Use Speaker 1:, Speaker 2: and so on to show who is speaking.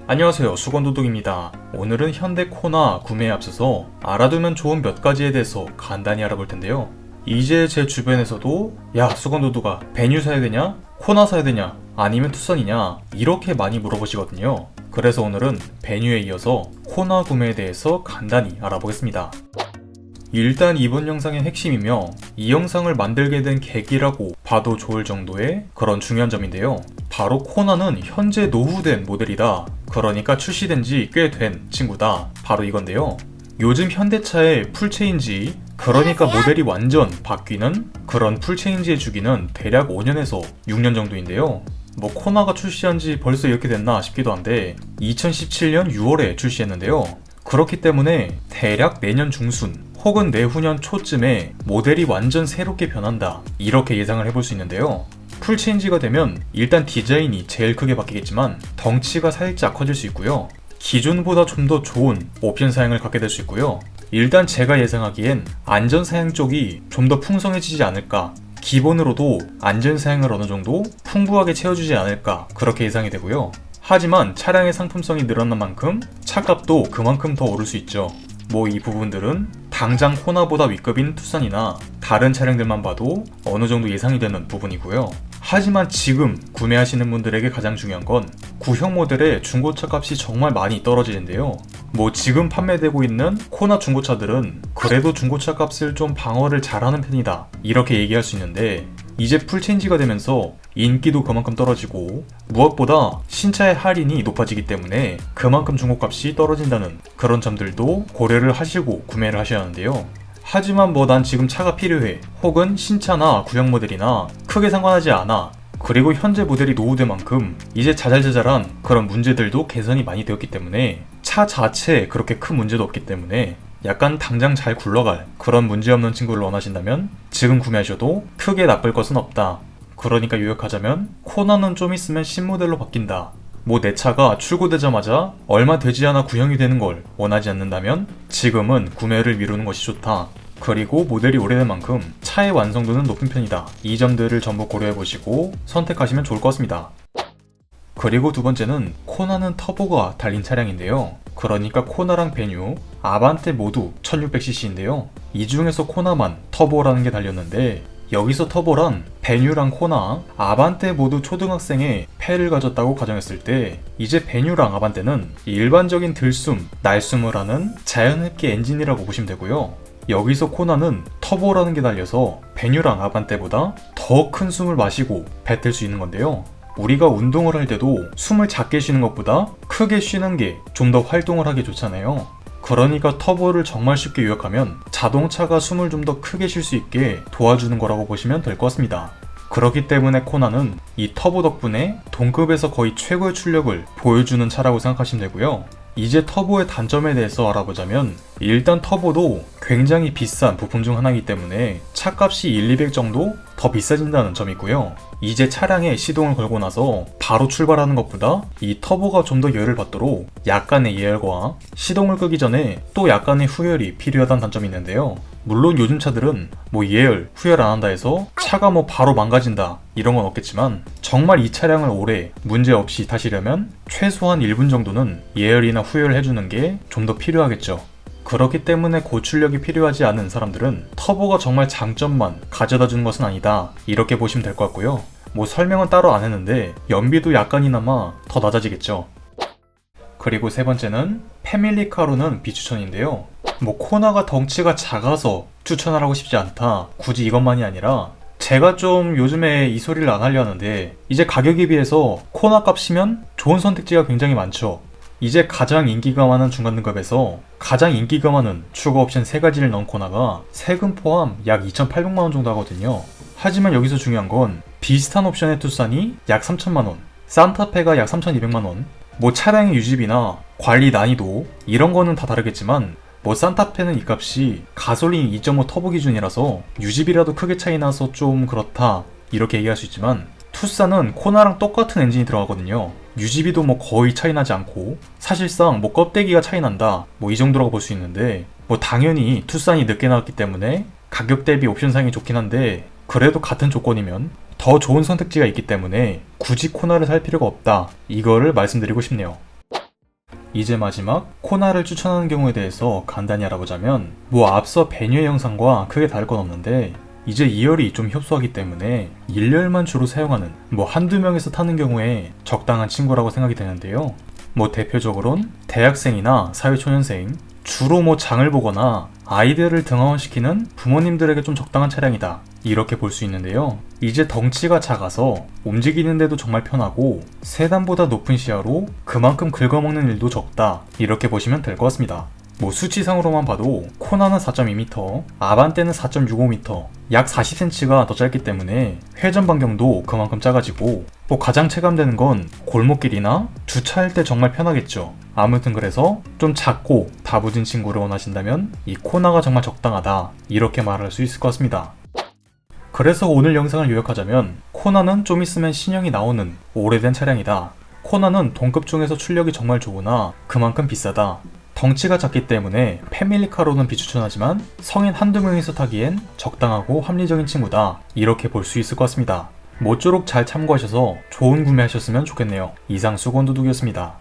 Speaker 1: 안녕하세요, 수건도둑입니다. 오늘은 현대 코나 구매에 앞서서 알아두면 좋은 몇 가지에 대해서 간단히 알아볼 텐데요. 이제 제 주변에서도 야, 수건도둑아, 베뉴 사야 되냐? 코나 사야 되냐? 아니면 투싼이냐? 이렇게 많이 물어보시거든요. 그래서 오늘은 베뉴에 이어서 코나 구매에 대해서 간단히 알아보겠습니다. 일단 이번 영상의 핵심이며 이 영상을 만들게 된 계기라고 봐도 좋을 정도의 그런 중요한 점인데요. 바로 코나는 현재 노후된 모델이다. 그러니까 출시된 지 꽤 된 친구다. 바로 이건데요. 요즘 현대차의 풀체인지, 그러니까 모델이 완전 바뀌는 그런 풀체인지의 주기는 대략 5년에서 6년 정도인데요. 코나가 출시한 지 벌써 이렇게 됐나 싶기도 한데 2017년 6월에 출시했는데요. 그렇기 때문에 대략 내년 중순 혹은 내후년 초쯤에 모델이 완전 새롭게 변한다, 이렇게 예상을 해볼 수 있는데요. 풀체인지가 되면 일단 디자인이 제일 크게 바뀌겠지만 덩치가 살짝 커질 수 있고요. 기존보다 좀 더 좋은 옵션 사양을 갖게 될 수 있고요. 일단 제가 예상하기엔 안전사양 쪽이 좀 더 풍성해지지 않을까, 기본으로도 안전사양을 어느 정도 풍부하게 채워주지 않을까, 그렇게 예상이 되고요. 하지만 차량의 상품성이 늘어난 만큼 차값도 그만큼 더 오를 수 있죠. 이 부분들은 당장 코나보다 위급인 투싼이나 다른 차량들만 봐도 어느 정도 예상이 되는 부분이고요. 하지만 지금 구매하시는 분들에게 가장 중요한 건 구형 모델의 중고차 값이 정말 많이 떨어지는데요. 지금 판매되고 있는 코나 중고차들은 그래도 중고차 값을 좀 방어를 잘하는 편이다, 이렇게 얘기할 수 있는데 이제 풀체인지가 되면서 인기도 그만큼 떨어지고 무엇보다 신차의 할인이 높아지기 때문에 그만큼 중고값이 떨어진다는 그런 점들도 고려를 하시고 구매를 하셔야 하는데요. 하지만 난 지금 차가 필요해, 혹은 신차나 구형 모델이나 크게 상관하지 않아, 그리고 현재 모델이 노후된 만큼 이제 자잘자잘한 그런 문제들도 개선이 많이 되었기 때문에 차 자체에 그렇게 큰 문제도 없기 때문에 약간 당장 잘 굴러갈 그런 문제없는 친구를 원하신다면 지금 구매하셔도 크게 나쁠 것은 없다. 그러니까 요약하자면 코나는 좀 있으면 신모델로 바뀐다. 내 차가 출고되자마자 얼마 되지 않아 구형이 되는 걸 원하지 않는다면 지금은 구매를 미루는 것이 좋다. 그리고 모델이 오래된 만큼 차의 완성도는 높은 편이다. 이 점들을 전부 고려해보시고 선택하시면 좋을 것 같습니다. 그리고 두 번째는 코나는 터보가 달린 차량인데요. 그러니까 코나랑 베뉴, 아반떼 모두 1600cc인데요. 이 중에서 코나만 터보라는 게 달렸는데 여기서 터보란 베뉴랑 코나, 아반떼 모두 초등학생의 폐를 가졌다고 가정했을 때 이제 베뉴랑 아반떼는 일반적인 들숨, 날숨을 하는 자연흡기 엔진이라고 보시면 되고요. 여기서 코나는 터보라는 게 달려서 베뉴랑 아반떼보다 더 큰 숨을 마시고 뱉을 수 있는 건데요. 우리가 운동을 할 때도 숨을 작게 쉬는 것보다 크게 쉬는 게 좀 더 활동을 하기 좋잖아요. 그러니까 터보를 정말 쉽게 요약하면 자동차가 숨을 좀 더 크게 쉴 수 있게 도와주는 거라고 보시면 될 것 같습니다. 그렇기 때문에 코나는 이 터보 덕분에 동급에서 거의 최고의 출력을 보여주는 차라고 생각하시면 되고요. 이제 터보의 단점에 대해서 알아보자면 일단 터보도 굉장히 비싼 부품 중 하나이기 때문에 차값이 1,200 정도 더 비싸진다는 점이 있고요. 이제 차량에 시동을 걸고 나서 바로 출발하는 것보다 이 터보가 좀 더 열을 받도록 약간의 예열과 시동을 끄기 전에 또 약간의 후열이 필요하다는 단점이 있는데요. 물론 요즘 차들은 예열, 후열 안 한다 해서 차가 바로 망가진다, 이런 건 없겠지만 정말 이 차량을 오래 문제없이 타시려면 최소한 1분 정도는 예열이나 후열을 해주는 게 좀 더 필요하겠죠. 그렇기 때문에 고출력이 필요하지 않은 사람들은 터보가 정말 장점만 가져다 주는 것은 아니다, 이렇게 보시면 될 것 같고요. 설명은 따로 안 했는데 연비도 약간이나마 더 낮아지겠죠. 그리고 세 번째는 패밀리카로는 비추천인데요. 코나가 덩치가 작아서 추천하라고 싶지 않다, 굳이 이것만이 아니라 제가 좀 요즘에 이 소리를 안 하려 하는데 이제 가격에 비해서 코나 값이면 좋은 선택지가 굉장히 많죠. 이제 가장 인기가 많은 중간 등급에서 가장 인기가 많은 추가 옵션 3가지를 넣은 코나가 세금 포함 약 2,800만원 정도 하거든요. 하지만 여기서 중요한 건 비슷한 옵션의 투싼이 약 3,000만원, 산타페가 약 3,200만원, 차량의 유지비나 관리 난이도 이런 거는 다 다르겠지만 산타페는 이 값이 가솔린 2.5 터보 기준이라서 유지비라도 크게 차이 나서 좀 그렇다, 이렇게 얘기할 수 있지만 투싼은 코나랑 똑같은 엔진이 들어가거든요. 유지비도 거의 차이 나지 않고 사실상 껍데기가 차이 난다, 이 정도라고 볼 수 있는데 당연히 투싼이 늦게 나왔기 때문에 가격 대비 옵션 사양이 좋긴 한데 그래도 같은 조건이면 더 좋은 선택지가 있기 때문에 굳이 코나를 살 필요가 없다, 이거를 말씀드리고 싶네요. 이제 마지막 코나를 추천하는 경우에 대해서 간단히 알아보자면 앞서 배뉴의 영상과 크게 다를 건 없는데 이제 2열이 좀 협소하기 때문에 1열만 주로 사용하는 한두 명에서 타는 경우에 적당한 친구라고 생각이 되는데요. 대표적으로는 대학생이나 사회초년생, 주로 장을 보거나 아이들을 등하원시키는 부모님들에게 좀 적당한 차량이다, 이렇게 볼 수 있는데요. 이제 덩치가 작아서 움직이는데도 정말 편하고 세단보다 높은 시야로 그만큼 긁어먹는 일도 적다, 이렇게 보시면 될 것 같습니다. 수치상으로만 봐도 코나는 4.2m, 아반떼는 4.65m, 약 40cm가 더 짧기 때문에 회전 반경도 그만큼 작아지고 가장 체감되는 건 골목길이나 주차할 때 정말 편하겠죠. 아무튼 그래서 좀 작고 다부진 친구를 원하신다면 이 코나가 정말 적당하다, 이렇게 말할 수 있을 것 같습니다. 그래서 오늘 영상을 요약하자면 코나는 좀 있으면 신형이 나오는 오래된 차량이다. 코나는 동급 중에서 출력이 정말 좋으나 그만큼 비싸다. 덩치가 작기 때문에 패밀리카로는 비추천하지만 성인 한두 명이서 타기엔 적당하고 합리적인 친구다, 이렇게 볼 수 있을 것 같습니다. 모쪼록 잘 참고하셔서 좋은 구매하셨으면 좋겠네요. 이상 수건도둑이었습니다.